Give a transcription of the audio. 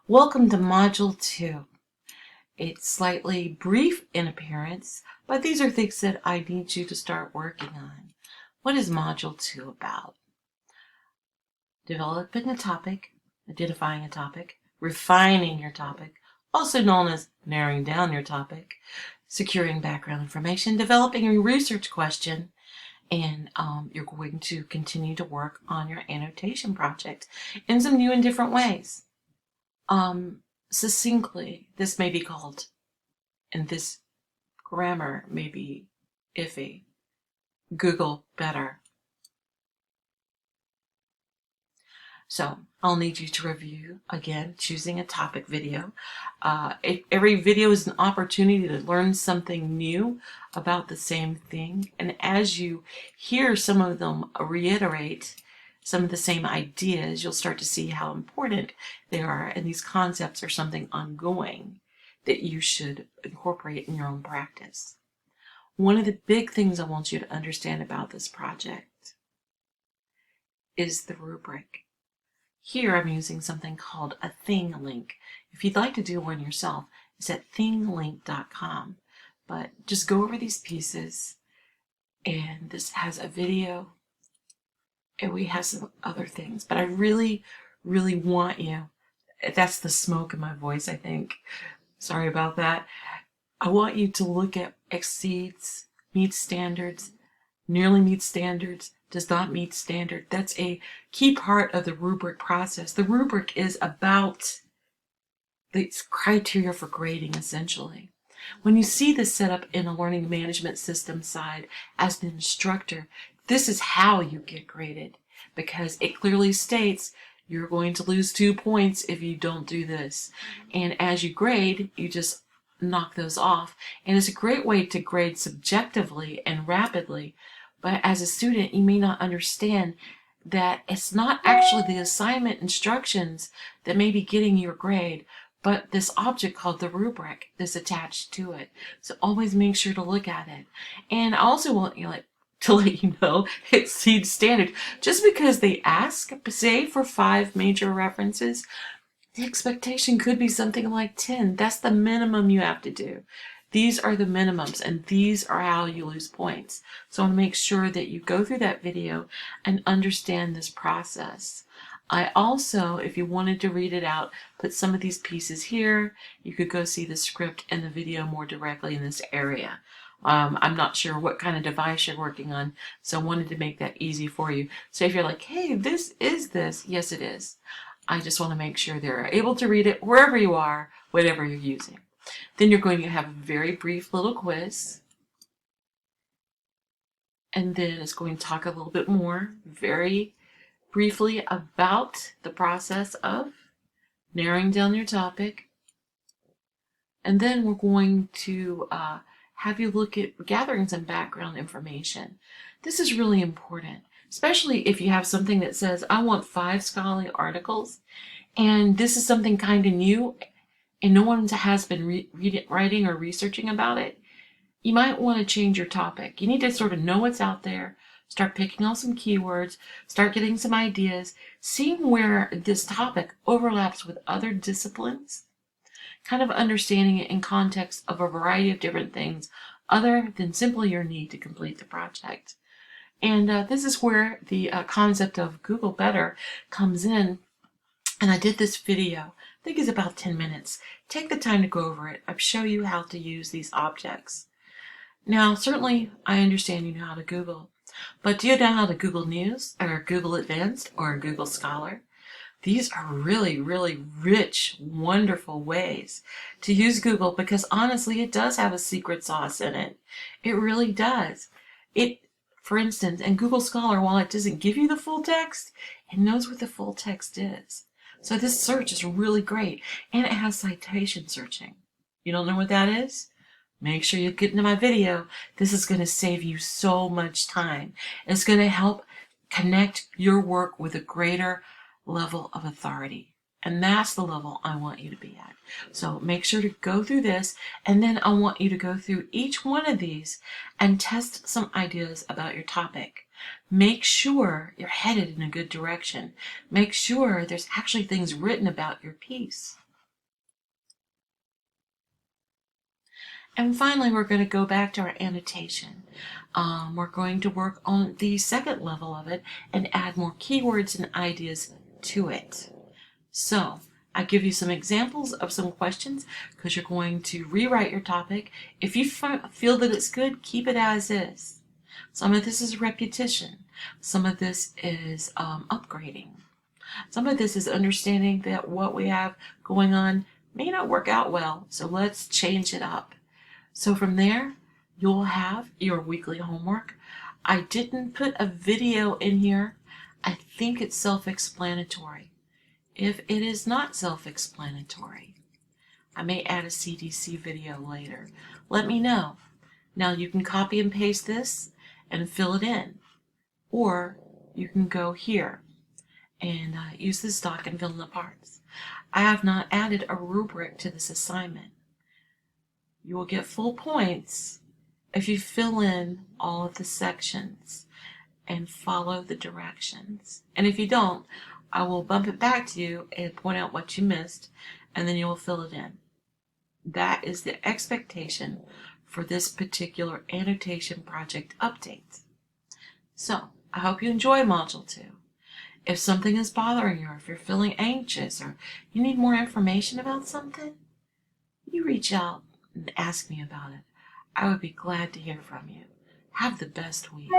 Welcome to Module 2. It's slightly brief in appearance, but these are things that I need you to start working on. What is Module 2 about? Developing a topic, identifying a topic, refining your topic, also known as narrowing down your topic, securing background information, developing a research question, and you're going to continue to work on your annotation project in some new and different ways. Succinctly, this may be called, and this grammar may be iffy, Google better. So I'll need you to review, again, choosing a topic video. Every video is an opportunity to learn something new about the same thing. And as you hear some of them reiterate some of the same ideas, you'll start to see how important they are. And these concepts are something ongoing that you should incorporate in your own practice. One of the big things I want you to understand about this project is the rubric. Here I'm using something called a thing link. If you'd like to do one yourself, it's at thinglink.com. But just go over these pieces, and this has a video, and we have some other things. But I really, really want you, that's the smoke in my voice, I think. Sorry about that. I want you to look at exceeds, meets standards, nearly meets standards, does not meet standard. That's a key part of the rubric process. The rubric is about the criteria for grading, essentially. When you see this set up in a learning management system side as an instructor, this is how you get graded, because it clearly states you're going to lose 2 points if you don't do this. And as you grade, you just knock those off. And it's a great way to grade subjectively and rapidly. But as a student, you may not understand that it's not actually the assignment instructions that may be getting your grade, but this object called the rubric that's attached to it. So always make sure to look at it. And I also want to let you know it exceeds standard. Just because they ask, say, for 5 major references, the expectation could be something like 10. That's the minimum you have to do. These are the minimums, and these are how you lose points. So I want to make sure that you go through that video and understand this process. I also, if you wanted to read it out, put some of these pieces here. You could go see the script and the video more directly in this area. I'm not sure what kind of device you're working on, so I wanted to make that easy for you. So if you're like, hey, this is this, yes it is. I just want to make sure they're able to read it wherever you are, whatever you're using. Then you're going to have a very brief little quiz. And then it's going to talk a little bit more, very briefly, about the process of narrowing down your topic. And then we're going to have you look at gathering some background information. This is really important, especially if you have something that says, I want 5 scholarly articles, and this is something kind of new, and no one has been writing or researching about it. You might want to change your topic. You need to sort of know what's out there, start picking on some keywords, start getting some ideas, seeing where this topic overlaps with other disciplines, kind of understanding it in context of a variety of different things other than simply your need to complete the project. And this is where the concept of Google Better comes in. And I did this video, I think it's about 10 minutes. Take the time to go over it. I'll show you how to use these objects. Now, certainly I understand you know how to Google, but do you know how to Google News or Google Advanced or Google Scholar? These are really, really rich, wonderful ways to use Google, because honestly, it does have a secret sauce in it. It really does. For instance, in Google Scholar, while it doesn't give you the full text, it knows what the full text is. So this search is really great, and it has citation searching. You don't know what that is? Make sure you get into my video. This is going to save you so much time. It's going to help connect your work with a greater level of authority. And that's the level I want you to be at. So make sure to go through this, and then I want you to go through each one of these and test some ideas about your topic. Make sure you're headed in a good direction. Make sure there's actually things written about your piece. And finally, we're going to go back to our annotation. We're going to work on the second level of it and add more keywords and ideas to it. So I give you some examples of some questions because you're going to rewrite your topic. If you feel that it's good, keep it as is. Some of this is repetition. Some of this is upgrading. Some of this is understanding that what we have going on may not work out well, so let's change it up. So from there, you'll have your weekly homework. I didn't put a video in here. I think it's self-explanatory. If it is not self-explanatory, I may add a CDC video later. Let me know. Now you can copy and paste this and fill it in. Or you can go here and use this doc and fill in the parts. I have not added a rubric to this assignment. You will get full points if you fill in all of the sections and follow the directions. And if you don't, I will bump it back to you and point out what you missed, and then you will fill it in. That is the expectation for this particular annotation project update. So, I hope you enjoy Module 2. If something is bothering you, or if you're feeling anxious, or you need more information about something, you reach out and ask me about it. I would be glad to hear from you. Have the best week.